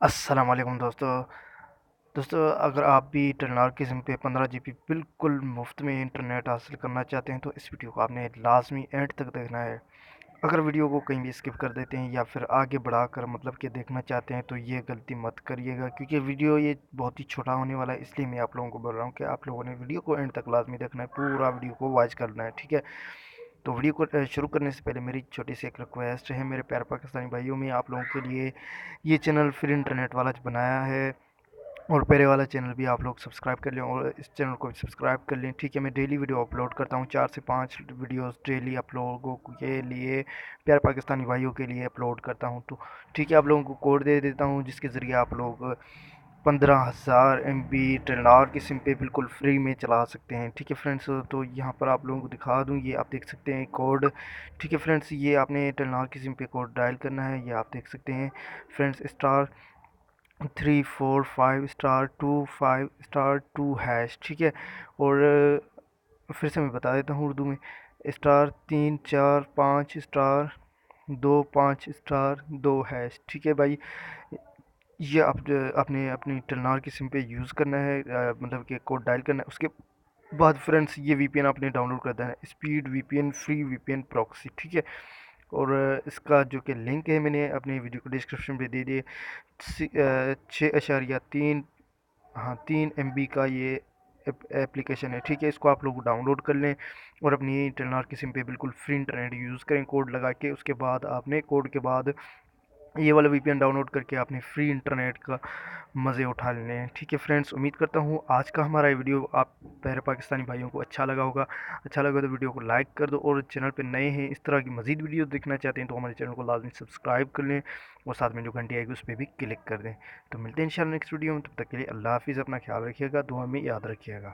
السلام علیکم دوستو اگر آپ بھی ٹیلنار کی سم پہ 15 GB بالکل مفت میں انٹرنیٹ حاصل کرنا چاہتے ہیں تو اس ویڈیو کو آپ نے لازمی اینڈ تک دیکھنا ہے۔ اگر ویڈیو کو کہیں بھی اسکپ کر دیتے ہیں یا پھر آگے بڑھا کر مطلب کہ دیکھنا چاہتے ہیں تو یہ غلطی مت کریے گا، کیونکہ ویڈیو یہ بہت ہی چھوٹا ہونے والا ہے، اس لیے میں آپ لوگوں کو بول رہا ہوں کہ آپ لوگوں نے ویڈیو کو اینڈ تک لازمی دیکھنا ہے، پورا ویڈیو کو واچ کرنا ہے، ٹھیک ہے؟ تو ویڈیو کو شروع کرنے سے پہلے میری چھوٹی سی ایک ریکویسٹ ہے میرے پیارے پاکستانی بھائیوں، میں آپ لوگوں کے لیے یہ چینل فری انٹرنیٹ والا بنایا ہے، اور پہلے والا چینل بھی آپ لوگ سبسکرائب کر لیں اور اس چینل کو بھی سبسکرائب کر لیں، ٹھیک ہے؟ میں ڈیلی ویڈیو اپلوڈ کرتا ہوں، 4 سے 5 ویڈیوز ڈیلی آپ لوگوں کے لیے، پیارے پاکستانی بھائیوں کے لیے اپلوڈ کرتا ہوں، تو ٹھیک ہے؟ آپ لوگوں کو کوڈ دے دیتا ہوں جس کے ذریعے آپ لوگ 15,000 MB ٹیلنار کی سم پہ بالکل فری میں چلا سکتے ہیں، ٹھیک ہے فرینڈس؟ تو یہاں پر آپ لوگوں کو دکھا دوں، یہ آپ دیکھ سکتے ہیں کوڈ، ٹھیک ہے فرینڈس؟ یہ آپ نے ٹیلنار کی سم پہ کوڈ ڈائل کرنا ہے، یہ آپ دیکھ سکتے ہیں فرینڈس، *345*252#، ٹھیک ہے؟ اور پھر سے میں بتا دیتا ہوں اردو میں، *345*252#، ٹھیک ہے بھائی؟ یہ آپ اپنے اپنی ٹیلنار کی سم پہ یوز کرنا ہے، مطلب کہ کوڈ ڈائل کرنا ہے، اس کے بعد فرینڈس یہ وی پی این آپ نے ڈاؤن لوڈ کر دینا ہے، اسپیڈ وی پی این، فری وی پی این پراکسی، ٹھیک ہے؟ اور اس کا جو کہ لنک ہے میں نے اپنے ویڈیو کو ڈسکرپشن پہ دے دیے، 6.3، ہاں 3 MB کا یہ ایپلیکیشن ہے، ٹھیک ہے؟ اس کو آپ لوگ ڈاؤن لوڈ کر لیں اور اپنی ٹیلنار کی سم پہ بالکل فری انٹرنیٹ یوز کریں کوڈ لگا کے، اس کے بعد آپ نے کوڈ کے بعد یہ والا وی پی این ڈاؤن لوڈ کر کے اپنے فری انٹرنیٹ کا مزے اٹھا لینے ہیں، ٹھیک ہے فرینڈس؟ امید کرتا ہوں آج کا ہمارا ویڈیو آپ پیارے پاکستانی بھائیوں کو اچھا لگا ہوگا، اچھا لگا تو ویڈیو کو لائک کر دو، اور چینل پہ نئے ہیں اس طرح کی مزید ویڈیو دیکھنا چاہتے ہیں تو ہمارے چینل کو لازمی سبسکرائب کر لیں، اور ساتھ میں جو گھنٹی آئے گی اس پہ بھی کلک کر دیں۔ تو ملتے ہیں انشاءاللہ نیکسٹ ویڈیو میں، تب تک کے لیے اللہ حافظ، اپنا خیال رکھیے گا، دعا میں یاد رکھیے گا۔